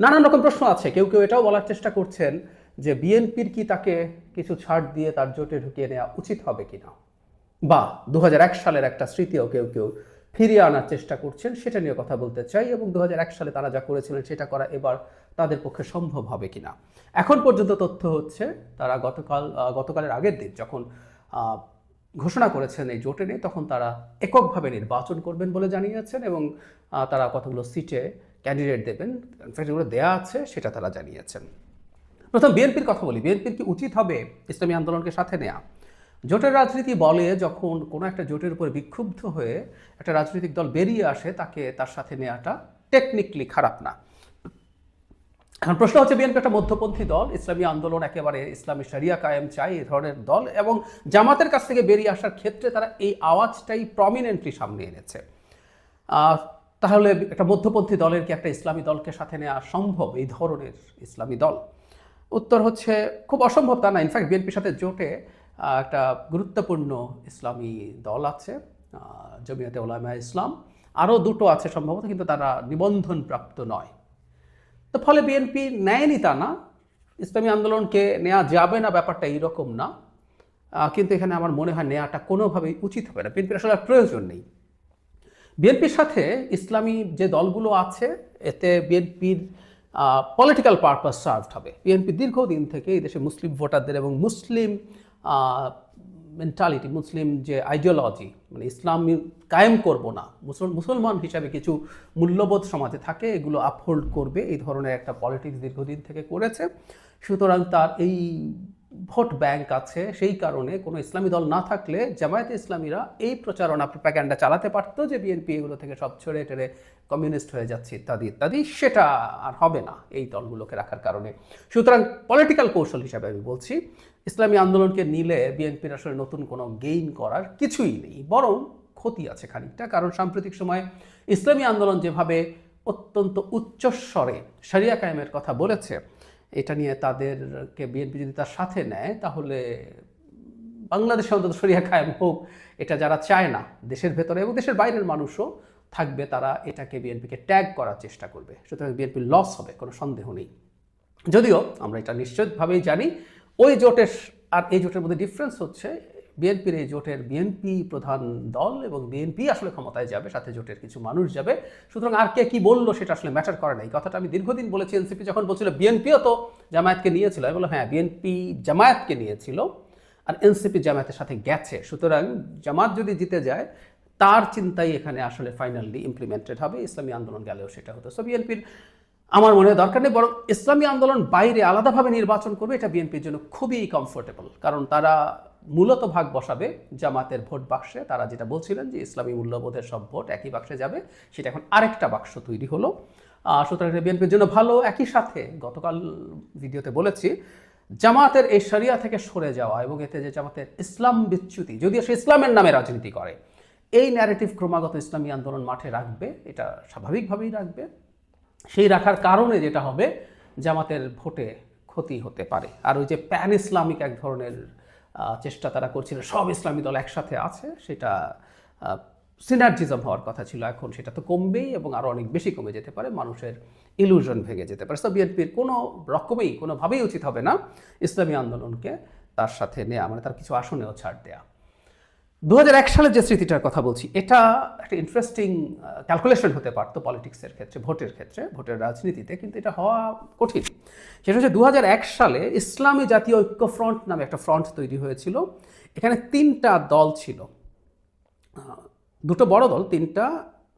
নানান রকম প্রশ্ন আছে। কেউ কেউ এটাও বলার চেষ্টা করছেন যে বিএনপির কি তাকে কিছু ছাড় দিয়ে তার জোটে ঢুকিয়ে নেওয়া উচিত হবে কিনা, বা ২০০১ সালের একটা স্মৃতিও কেউ কেউ ফিরিয়ে আনার চেষ্টা করছেন, সেটা নিয়ে কথা বলতে চাই। এবং ২০০১ সালে তারা যা করেছিলেন সেটা করা এবার তাদের পক্ষে সম্ভব হবে কিনা। এখন পর্যন্ত তথ্য হচ্ছে তারা গতকালের আগের দিন যখন ঘোষণা করেছেন এই জোটে নিয়ে, তখন তারা এককভাবে নির্বাচন করবেন বলে জানিয়েছেন এবং তারা কতগুলো সিটে ক্যান্ডিডেট দেবেন, যেগুলো দেওয়া আছে সেটা তারা জানিয়েছেন। প্রথম বিএনপির কথা বলি। বিএনপির কি উচিত হবে ইসলামী আন্দোলনকে সাথে নেওয়া? জোটের রাজনীতি বলে যখন কোনো একটা জোটের উপরে বিক্ষুব্ধ হয়ে একটা রাজনৈতিক দল বেরিয়ে আসে, তাকে তার সাথে নেওয়াটা টেকনিক্যালি খারাপ না। এখন প্রশ্ন হচ্ছে, বিএনপি একটা মধ্যপন্থী দল, ইসলামী আন্দোলন একেবারে ইসলামী শরিয়া কায়েম চাই এই ধরনের দল, এবং জামাতের কাছ থেকে বেরিয়ে আসার ক্ষেত্রে তারা এই আওয়াজটাই প্রমিনেন্টলি সামনে এনেছে। তাহলে একটা মধ্যপন্থী দলের কি একটা ইসলামী দলকে সাথে নেওয়া সম্ভব, এই ধরনের ইসলামী দল? উত্তর হচ্ছে খুব অসম্ভব তা না। ইনফ্যাক্ট বিএনপির সাথে জোটে একটা গুরুত্বপূর্ণ ইসলামী দল আছে, জমিয়তে উলামায়ে ইসলাম, আরও দুটো আছে সম্ভবত, কিন্তু তারা নিবন্ধনপ্রাপ্ত নয়। তো ফলে বিএনপি নেয়নি তা না, ইসলামী আন্দোলনকে নেওয়া যাবে না ব্যাপারটা এইরকম না, কিন্তু এখানে আমার মনে হয় নেওয়াটা কোনোভাবেই উচিত হবে না। বিএনপির আসলে প্রয়োজন নেই। বিএনপির সাথে ইসলামী যে দলগুলো আছে, এতে বিএনপির পলিটিক্যাল পারপাস সার্ভড হবে। বিএনপি দীর্ঘদিন থেকে এই দেশে মুসলিম ভোটারদের এবং মুসলিম মেন্টালিটি, মুসলিম যে আইডিওলজি, মানে ইসলাম কায়েম করব না, মুসলমান হিসাবে কিছু মূল্যবোধ সমাজে থাকে, এগুলো আপহোল্ড করবে, এই ধরনের একটা পলিটিক্স দীর্ঘদিন থেকে করেছে। সুতরাং তার এই ভোট ব্যাংক আছে, সেই কারণে কোনো ইসলামী দল না থাকলে জামায়াতে ইসলামীরা এই প্রচারণা প্রোপাগ্যান্ডা চালাতে পারতো যে বিএনপি এগুলো থেকে সব ছেড়ে টেড়ে কমিউনিস্ট হয়ে যাচ্ছে ইত্যাদি ইত্যাদি। সেটা আর হবে না এই দলগুলোকে রাখার কারণে। সুতরাং পলিটিক্যাল কৌশল হিসাবে আমি বলছি, ইসলামী আন্দোলনকে নিলে বিএনপির আসলে নতুন কোনো গেইন করার কিছুই নেই, বরং ক্ষতি আছে খানিকটা। কারণ সাম্প্রতিক সময়ে ইসলামী আন্দোলন যেভাবে অত্যন্ত উচ্চস্বরে শরিয়া কায়েমের কথা বলেছে, এটা নিয়ে তাদেরকে বিএনপি যদি তার সাথে নেয়, তাহলে বাংলাদেশে অন্তত শরিয়া কায়েম হোক, এটা যারা চায় না, দেশের ভেতরে এবং দেশের বাইরের মানুষও থাকবে, তারা এটাকে বিএনপিকে ট্যাগ করার চেষ্টা করবে। সুতরাং বিএনপির লস হবে, কোনো সন্দেহ নেই। যদিও আমরা এটা নিশ্চিতভাবেই জানি, ওই জোটের আর এই জোটের মধ্যে ডিফারেন্স হচ্ছে, বিএনপির এই জোটের বিএনপি প্রধান দল এবং বিএনপি আসলে ক্ষমতায় যাবে, সাথে জোটের কিছু মানুষ যাবে। সুতরাং আর কে কি বললো সেটা আসলে ম্যাটার করে না। এই কথাটা আমি দীর্ঘদিন বলেছি। এনসিপি যখন বলছিল বিএনপিও তো জামায়াতকে নিয়েছিল, আমি বললাম হ্যাঁ, বিএনপি জামায়াতকে নিয়েছিল আর এনসিপি জামায়াতের সাথে গেছে। সুতরাং জামাত যদি জিতে যায়, তার চিন্তাই এখানে আসলে ফাইনালি ইমপ্লিমেন্টেড হবে। ইসলামী আন্দোলন গেলেও সেটা হতো। সো বিএনপির আমার মনে হয় দরকার নেই, বরং ইসলামী আন্দোলন বাইরে আলাদাভাবে নির্বাচন করবে, এটা বিএনপির জন্য খুবই কমফোর্টেবল। কারণ তারা মূলত ভাগ বসাবে জামাতের ভোট বাক্সে। তারা যেটা বলছিলেন যে ইসলামী মূল্যবোধের সব ভোট একই বাক্সে যাবে, সেটা এখন আরেকটা বাক্স তৈরি হলো। সুতরাং বিএনপির জন্য ভালো। একই সাথে গতকাল ভিডিওতে বলেছি, জামাতের এই শরিয়া থেকে সরে যাওয়া এবং এতে যে জামাতের ইসলাম বিচ্যুতি, যদিও সে ইসলামের নামে রাজনীতি করে, এই ন্যারেটিভ ক্রমাগত ইসলামী আন্দোলন মাঠে রাখবে, এটা স্বাভাবিকভাবেই রাখবে। সেই রাখার কারণে যেটা হবে, জামাতের ভোটে ক্ষতি হতে পারে। আর ওই যে প্যান ইসলামিক এক ধরনের চেষ্টা তারা করছিল, সব ইসলামী দল একসাথে আছে, সেটা সিনার্জিজম হওয়ার কথা ছিল, এখন সেটা তো কমবেই এবং আরও অনেক বেশি কমে যেতে পারে, মানুষের ইলুশন ভেঙে যেতে পারে। সো বিএনপির কোনো রকমেই কোনোভাবেই উচিত হবে না ইসলামী আন্দোলনকে তার সাথে নেওয়া, মানে তার কিছু আসনেও ছাড় দেয়া। ২০০১ সালের যে স্মৃতিটার কথা বলছি, এটা একটা ইন্টারেস্টিং ক্যালকুলেশন হতে পারতো পলিটিক্সের ক্ষেত্রে, ভোটের ক্ষেত্রে, ভোটের রাজনীতিতে, কিন্তু এটা হওয়া কঠিন। সেটা হচ্ছে ২০০১ সালে ইসলামী জাতীয় ঐক্য ফ্রন্ট নামে একটা ফ্রন্ট তৈরি হয়েছিল। এখানে ৩টা দল ছিল, দুটো বড় দল, 3টা,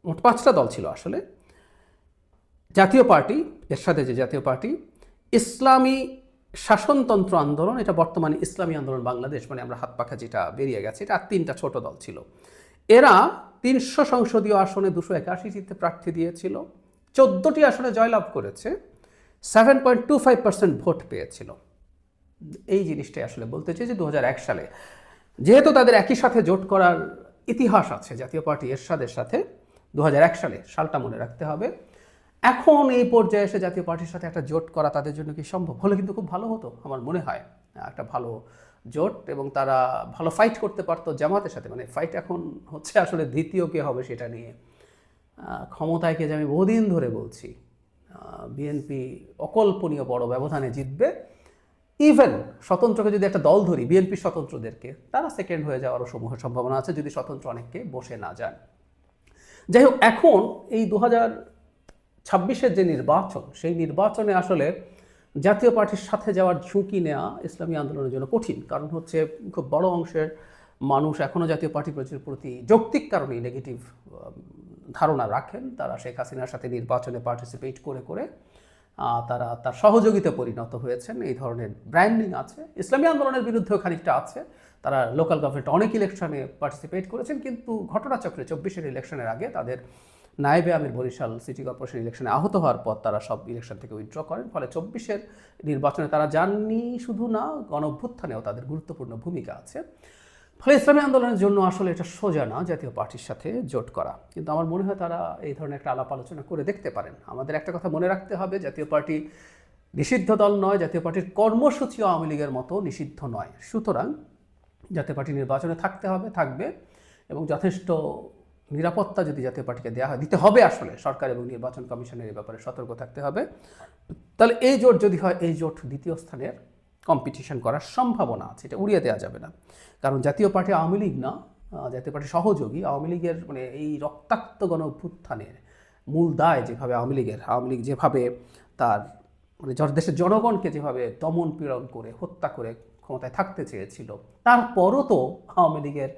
মোট 5টা দল ছিল আসলে। জাতীয় পার্টি, এর সাথে যে জাতীয় পার্টি, ইসলামী শাসনতন্ত্র আন্দোলন, এটা বর্তমানে ইসলামী আন্দোলন বাংলাদেশ, মানে আমরা হাত পাখা যেটা বেরিয়ে গেছে, এটা। আর 3টা ছোট দল ছিল। এরা 300 সংসদীয় আসনে 281টিতে প্রার্থী দিয়েছিল, 14টি আসনে জয়লাভ করেছে, 7.25% ভোট পেয়েছিল। এই জিনিসটাই আসলে বলতে চাই যে ২০০১ সালে যেহেতু তাদের একই সাথে জোট করার ইতিহাস আছে জাতীয় পার্টি এরশাদের সাথে, ২০০১ সালে, সালটা মনে রাখতে হবে, এখন এই পর্যায়ে এসে জাতীয় পার্টির সাথে একটা জোট করা তাদের জন্য কি সম্ভব? হলে কিন্তু খুব ভালো হতো আমার মনে হয়, একটা ভালো জোট, এবং তারা ভালো ফাইট করতে পারতো জামাতের সাথে। মানে ফাইট এখন হচ্ছে আসলে দ্বিতীয় কে হবে সেটা নিয়ে, ক্ষমতায় কে যে আমি বহুদিন ধরে বলছি, বিএনপি অকল্পনীয় বড় ব্যবধানে জিতবে। ইভেন স্বতন্ত্রকে যদি একটা দল ধরি, বিএনপি স্বতন্ত্রদেরকে, তারা সেকেন্ড হয়ে যাওয়ারও সমূহ সম্ভাবনা আছে যদি স্বতন্ত্র অনেককে বসে না যান। যাই হোক, এখন এই 2026-এর যে নির্বাচন, সেই নির্বাচনে আসলে জাতীয় পার্টির সাথে যাওয়ার ঝুঁকি নেওয়া ইসলামী আন্দোলনের জন্য কঠিন। কারণ হচ্ছে খুব বড় অংশের মানুষ এখনও জাতীয় পার্টির প্রতি যৌক্তিক কারণেই নেগেটিভ ধারণা রাখেন। তারা শেখ হাসিনার সাথে নির্বাচনে পার্টিসিপেট করে করে তারা তার সহযোগিতা পরিণত হয়েছেন। এই ধরনের ব্র্যান্ডিং আছে। ইসলামী আন্দোলনের বিরুদ্ধেও খানিকটা আছে। তারা লোকাল গভর্নমেন্ট অনেক ইলেকশনে পার্টিসিপেট করেছেন, কিন্তু ঘটনাচক্রে 24-এর ইলেকশনের আগে তাদের নায়েবে আমির বরিশাল সিটি কর্পোরেশন ইলেকশনে আহত হওয়ার পর তারা সব ইলেকশন থেকে উইথড্র করেন। ফলে 24-এর নির্বাচনে তারা যাননি শুধু না, গণ অভ্যুত্থানেও তাদের গুরুত্বপূর্ণ ভূমিকা আছে। ফলে ইসলামী আন্দোলনের জন্য আসলে এটা সোজা না জাতীয় পার্টির সাথে জোট করা, কিন্তু আমার মনে হয় তারা এই ধরনের একটা আলাপ আলোচনা করে দেখতে পারেন। আমাদের একটা কথা মনে রাখতে হবে, জাতীয় পার্টি নিষিদ্ধ দল নয়, জাতীয় পার্টির কর্মসূচিও আওয়ামী লীগের মতো নিষিদ্ধ নয়। সুতরাং জাতীয় পার্টি নির্বাচনে থাকবে এবং যথেষ্ট নিরাপত্তা যদি জাতীয় পার্টিকে দেওয়া হয়, দিতে হবে। আসলে সরকার এবং নির্বাচন কমিশনের এই ব্যাপারে সতর্ক থাকতে হবে। তাহলে এই জোট যদি হয়, এই জোট দ্বিতীয় স্থানের কম্পিটিশন করার সম্ভাবনা আছে, এটা উড়িয়ে দেওয়া যাবে না। কারণ জাতীয় পার্টি আওয়ামী লীগ না, জাতীয় পার্টি সহযোগী। আওয়ামী লীগের মানে এই রক্তাক্ত গণ অভ্যুত্থানের মূল দায় যেভাবে আওয়ামী লীগ যেভাবে তার মানে দেশের জনগণকে যেভাবে দমন পীড়ন করে হত্যা করে ক্ষমতায় থাকতে চেয়েছিল, তারপরও তো আওয়ামী লীগের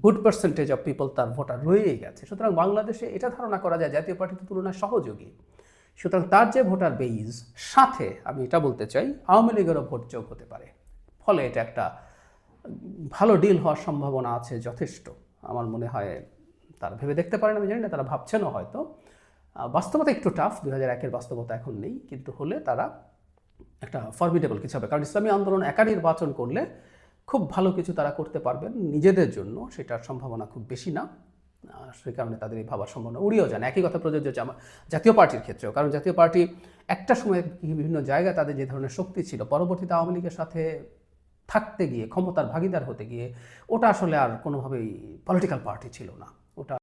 গুড পার্সেন্টেজ অফ পিপল তার ভোটার রয়েই গেছে। সুতরাং বাংলাদেশে এটা ধারণা করা যায় জাতীয় পার্টির তুলনায় সহযোগী। সুতরাং তার যে ভোটার বেইজ, সাথে আমি এটা বলতে চাই আওয়ামী লীগেরও ভোট যোগ হতে পারে। ফলে এটা একটা ভালো ডিল হওয়ার সম্ভাবনা আছে যথেষ্ট। আমার মনে হয় তারা ভেবে দেখতে পারেন, আমি জানি না তারা ভাবছেনও হয়তো। বাস্তবতা একটু টাফ, 2001-এর বাস্তবতা এখন নেই, কিন্তু হলে তারা একটা ফরমিডেবল কিছু হবে। কারণ ইসলামী আন্দোলন একা নির্বাচন করলে খুব ভালো কিছু তারা করতে পারবেন নিজেদের জন্য, সেটার সম্ভাবনা খুব বেশি না। সেই কারণে তাদের এই ভাবার সম্ভাবনা উড়িয়েও যান। একই কথা প্রযোজ্য হচ্ছে আমার জাতীয় পার্টির ক্ষেত্রেও। কারণ জাতীয় পার্টি একটা সময় বিভিন্ন জায়গায় তাদের যে ধরনের শক্তি ছিল, পরবর্তীতে আওয়ামী লীগের সাথে থাকতে গিয়ে, ক্ষমতার ভাগিদার হতে গিয়ে, ওটা আসলে আর কোনোভাবেই পলিটিক্যাল পার্টি ছিল না। ওটা